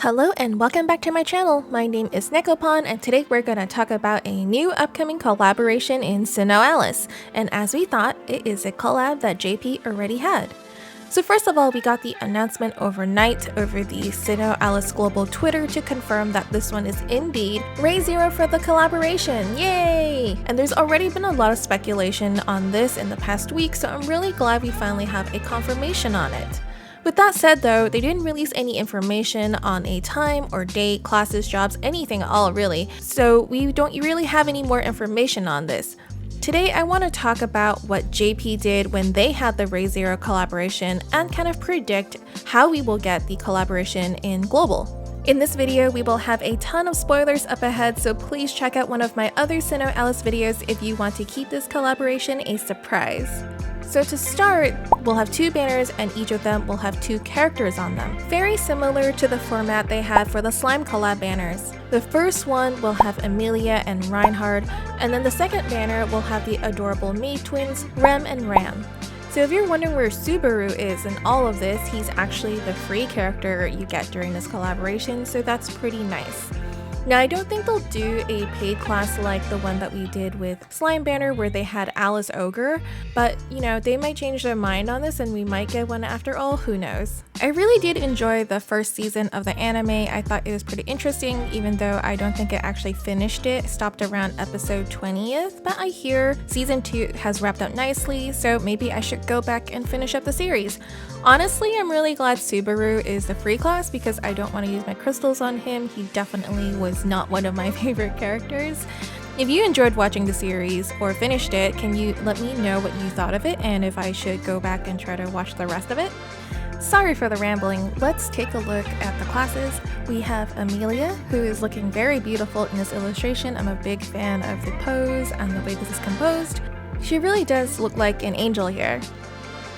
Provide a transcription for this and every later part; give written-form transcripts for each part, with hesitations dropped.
Hello and welcome back to my channel. My name is Nekopon and today we're going to talk about a new upcoming collaboration in SINoALICE. And as we thought, it is a collab that JP already had. So first of all, we got the announcement overnight over the SINoALICE global Twitter to confirm that this one is indeed Ray Zero for the collaboration. Yay! And there's already been a lot of speculation on this in the past week, so I'm really glad we finally have a confirmation on it. With that said though, they didn't release any information on a time or date, classes, jobs, anything at all really, so we don't really have any more information on this. Today I want to talk about what JP did when they had the Ray Zero collaboration and kind of predict how we will get the collaboration in global. In this video, we will have a ton of spoilers up ahead, so please check out one of my other SINoALICE videos if you want to keep this collaboration a surprise. So to start, we'll have two banners and each of them will have two characters on them. Very similar to the format they had for the slime collab banners. The first one will have Amelia and Reinhard, and then the second banner will have the adorable maid twins, Rem and Ram. So if you're wondering where Subaru is in all of this, he's actually the free character you get during this collaboration, so that's pretty nice. Now, I don't think they'll do a paid class like the one that we did with Slime Banner where they had Alice Ogre, but you know, they might change their mind on this and we might get one after all, who knows. I really did enjoy the first season of the anime. I thought it was pretty interesting, even though I don't think it actually finished it. It stopped around episode 20th, but I hear season 2 has wrapped up nicely, so maybe I should go back and finish up the series. Honestly, I'm really glad Subaru is the free class because I don't want to use my crystals on him. He definitely was not one of my favorite characters. If you enjoyed watching the series or finished it, can you let me know what you thought of it and if I should go back and try to watch the rest of it? Sorry for the rambling, let's take a look at the classes. We have Amelia, who is looking very beautiful in this illustration. I'm a big fan of the pose and the way this is composed. She really does look like an angel here.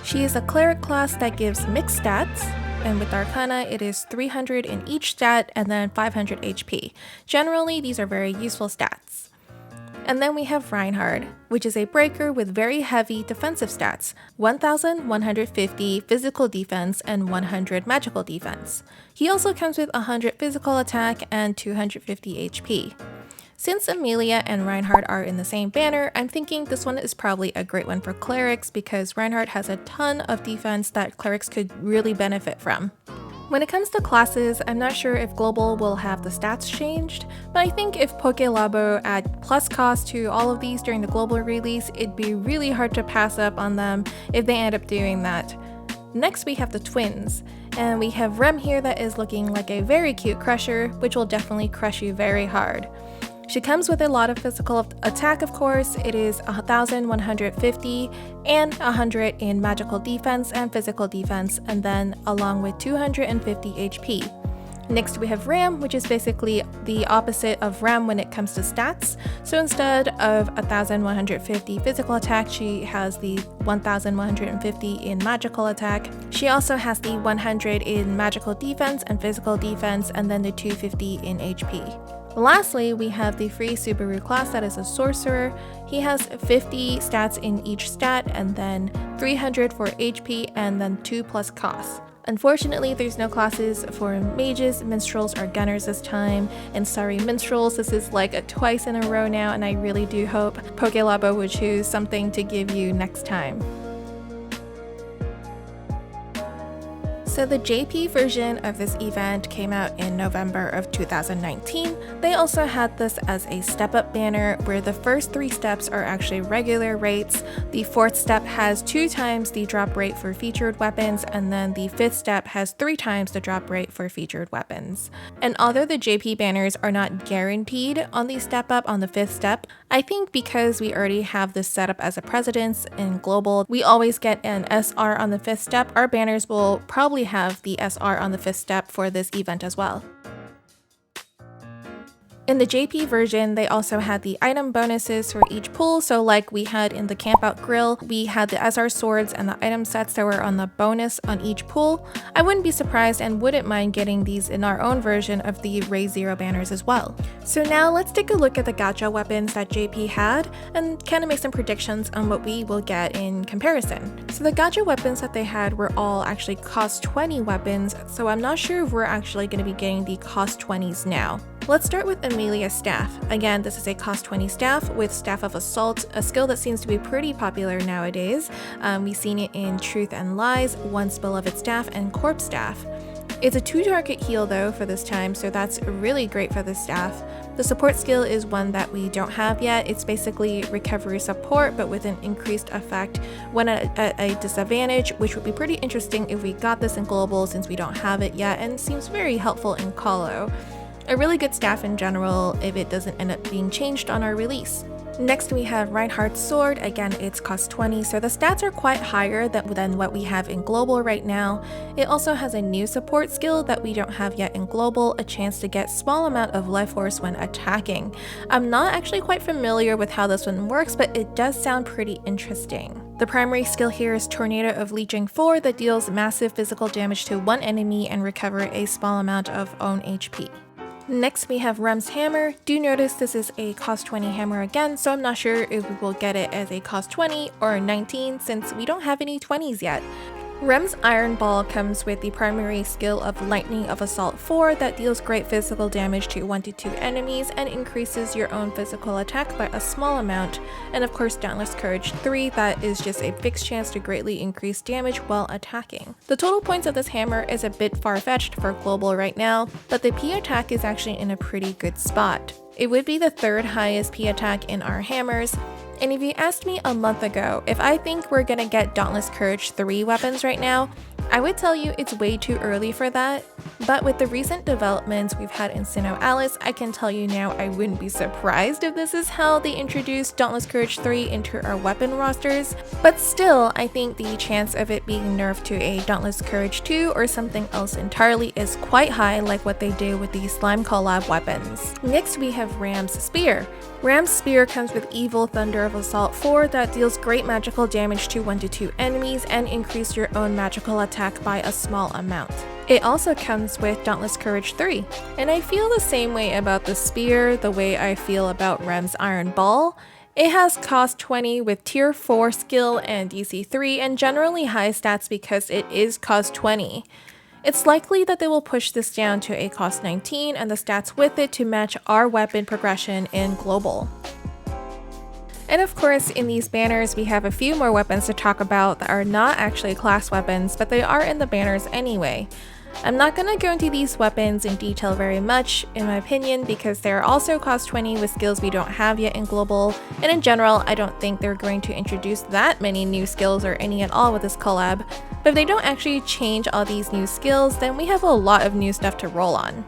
She is a cleric class that gives mixed stats, and with Arcana it is 300 in each stat and then 500 HP. Generally, these are very useful stats. And then we have Reinhard, which is a breaker with very heavy defensive stats, 1150 physical defense and 100 magical defense. He also comes with 100 physical attack and 250 HP. Since Amelia and Reinhard are in the same banner, I'm thinking this one is probably a great one for clerics because Reinhard has a ton of defense that clerics could really benefit from. When it comes to classes, I'm not sure if global will have the stats changed, but I think if PokeLabo add plus cost to all of these during the global release, it'd be really hard to pass up on them if they end up doing that. Next we have the twins, and we have Rem here that is looking like a very cute crusher, which will definitely crush you very hard. She comes with a lot of physical attack, of course. It is 1150 and 100 in magical defense and physical defense, and then along with 250 HP. Next we have Ram, which is basically the opposite of Ram when it comes to stats. So instead of 1150 physical attack, she has the 1150 in magical attack. She also has the 100 in magical defense and physical defense, and then the 250 in HP. Lastly, we have the free Subaru class that is a sorcerer. He has 50 stats in each stat and then 300 for HP and then 2 plus costs. Unfortunately, there's no classes for mages, minstrels, or gunners this time. And sorry, minstrels, this is like a twice in a row now, and I really do hope PokeLabo would choose something to give you next time. So the JP version of this event came out in November of 2019. They also had this as a step-up banner where the first 3 steps are actually regular rates, the 4th step has 2 times the drop rate for featured weapons, and then the 5th step has 3 times the drop rate for featured weapons. And although the JP banners are not guaranteed on the step-up on the 5th step, I think because we already have this set up as a precedence in global, we always get an SR on the 5th step, our banners will probably have the SR on the 5th step for this event as well. In the JP version, they also had the item bonuses for each pull, so like we had in the Camp Out Grill, we had the SR swords and the item sets that were on the bonus on each pull. I wouldn't be surprised and wouldn't mind getting these in our own version of the Raise Zero banners as well. So now let's take a look at the gacha weapons that JP had and kind of make some predictions on what we will get in comparison. So the gacha weapons that they had were all actually cost 20 weapons, so I'm not sure if we're actually going to be getting the cost 20s now. Let's start with Amelia's staff. Again, this is a cost 20 staff with Staff of Assault, a skill that seems to be pretty popular nowadays. We've seen it in Truth and Lies, Once Beloved Staff, and Corpse Staff. It's a 2-target heal though for this time, so that's really great for this staff. The support skill is one that we don't have yet. It's basically recovery support, but with an increased effect when at a disadvantage, which would be pretty interesting if we got this in global since we don't have it yet, and seems very helpful in Colo. A really good staff in general if it doesn't end up being changed on our release. Next we have Reinhardt's sword. Again, it's cost 20, so the stats are quite higher than what we have in global right now. It also has a new support skill that we don't have yet in global, a chance to get small amount of life force when attacking. I'm not actually quite familiar with how this one works, but it does sound pretty interesting. The primary skill here is Tornado of Legion 4 that deals massive physical damage to one enemy and recover a small amount of own HP. Next we have Rem's hammer. Do notice this is a cost 20 hammer again, so I'm not sure if we will get it as a cost 20 or 19 since we don't have any 20s yet. Rem's Iron Ball comes with the primary skill of Lightning of Assault 4 that deals great physical damage to 1 to 2 enemies and increases your own physical attack by a small amount, and of course Dauntless Courage 3 that is just a fixed chance to greatly increase damage while attacking. The total points of this hammer is a bit far-fetched for global right now, but the P attack is actually in a pretty good spot. It would be the 3rd highest P attack in our hammers. And if you asked me a month ago if I think we're gonna get Dauntless Courage 3 weapons right now, I would tell you it's way too early for that, but with the recent developments we've had in SINoALICE, I can tell you now I wouldn't be surprised if this is how they introduce Dauntless Courage 3 into our weapon rosters, but still, I think the chance of it being nerfed to a Dauntless Courage 2 or something else entirely is quite high, like what they did with the Slime collab weapons. Next we have Ram's Spear. Ram's Spear comes with Evil Thunder of Assault 4 that deals great magical damage to 1 to 2 enemies and increase your own magical attack by a small amount. It also comes with Dauntless Courage 3, and I feel the same way about the Spear the way I feel about Rem's Iron Ball. It has cost 20 with tier 4 skill and DC 3 and generally high stats because it is cost 20. It's likely that they will push this down to a cost 19 and the stats with it to match our weapon progression in global. And of course, in these banners, we have a few more weapons to talk about that are not actually class weapons, but they are in the banners anyway. I'm not going to go into these weapons in detail very much, in my opinion, because they're also cost 20 with skills we don't have yet in global, and in general, I don't think they're going to introduce that many new skills or any at all with this collab, but if they don't actually change all these new skills, then we have a lot of new stuff to roll on.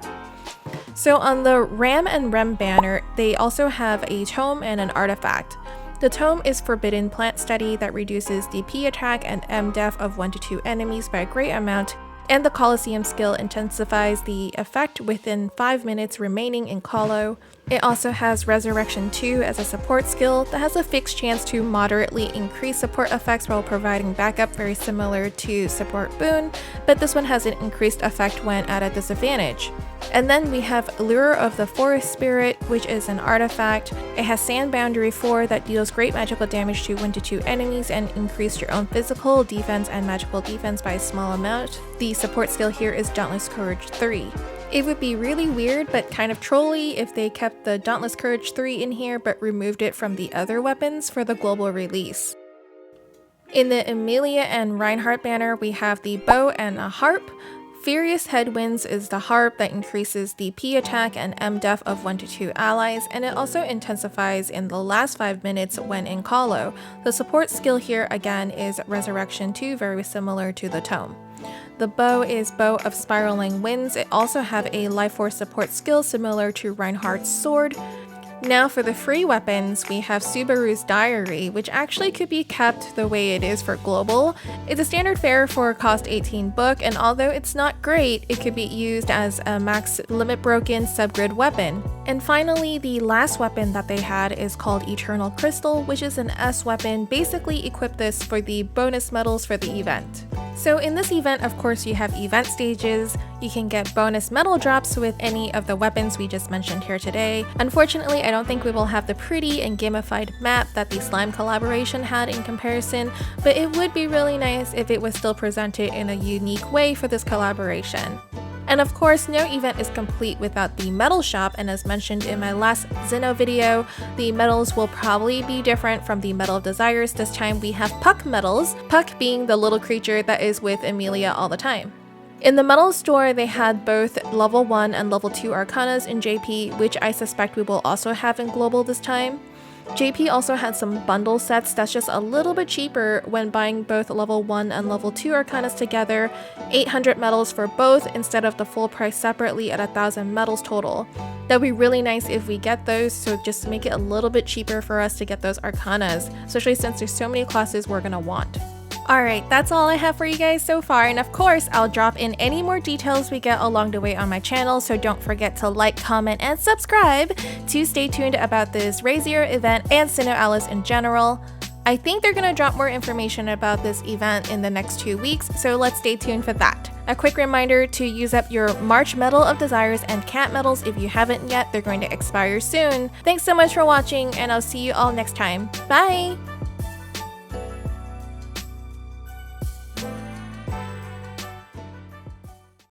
So on the Ram and Rem banner, they also have a tome and an artifact. The tome is Forbidden Plant Study that reduces the P attack and M def of 1 to 2 enemies by a great amount, and the Colosseum skill intensifies the effect within 5 minutes remaining in Colo. It also has Resurrection 2 as a support skill that has a fixed chance to moderately increase support effects while providing backup, very similar to Support Boon, but this one has an increased effect when at a disadvantage. And then we have Lure of the Forest Spirit, which is an artifact. It has Sand Boundary 4 that deals great magical damage to 1 to 2 enemies and increase your own physical defense and magical defense by a small amount. The support skill here is Dauntless Courage 3. It would be really weird but kind of trolly if they kept the Dauntless Courage 3 in here but removed it from the other weapons for the global release. In the Emilia and Reinhardt banner, we have the bow and a harp. Furious Headwinds is the harp that increases the P attack and M def of 1 to 2 allies, and it also intensifies in the last 5 minutes when in Colo. The support skill here again is Resurrection 2, very similar to the tome. The bow is Bow of Spiraling Winds. It also have a life force support skill similar to Reinhardt's sword. Now for the free weapons, we have Subaru's Diary, which actually could be kept the way it is for global. It's a standard fare for cost 18 book, and although it's not great, it could be used as a max limit broken subgrid weapon. And finally, the last weapon that they had is called Eternal Crystal, which is an S weapon. Basically equip this for the bonus medals for the event. So in this event, of course, you have event stages. You can get bonus medal drops with any of the weapons we just mentioned here today. Unfortunately, I don't think we will have the pretty and gamified map that the slime collaboration had in comparison, but it would be really nice if it was still presented in a unique way for this collaboration. And of course, no event is complete without the medal shop, and as mentioned in my last Sino video, the medals will probably be different from the Medal of Desires. This time we have Puck medals, Puck being the little creature that is with Emilia all the time. In the medal store, they had both level 1 and level 2 Arcanas in JP, which I suspect we will also have in Global this time. JP also had some bundle sets that's just a little bit cheaper when buying both level 1 and level 2 Arcanas together, 800 medals for both instead of the full price separately at 1,000 medals total. That'd be really nice if we get those, so just make it a little bit cheaper for us to get those Arcanas, especially since there's so many classes we're gonna want. Alright, that's all I have for you guys so far, and of course, I'll drop in any more details we get along the way on my channel, so don't forget to like, comment, and subscribe to stay tuned about this Razier event and SINoALICE in general. I think they're gonna drop more information about this event in the next 2 weeks, so let's stay tuned for that. A quick reminder to use up your March Medal of Desires and Cat medals if you haven't yet. They're going to expire soon. Thanks so much for watching, and I'll see you all next time. Bye!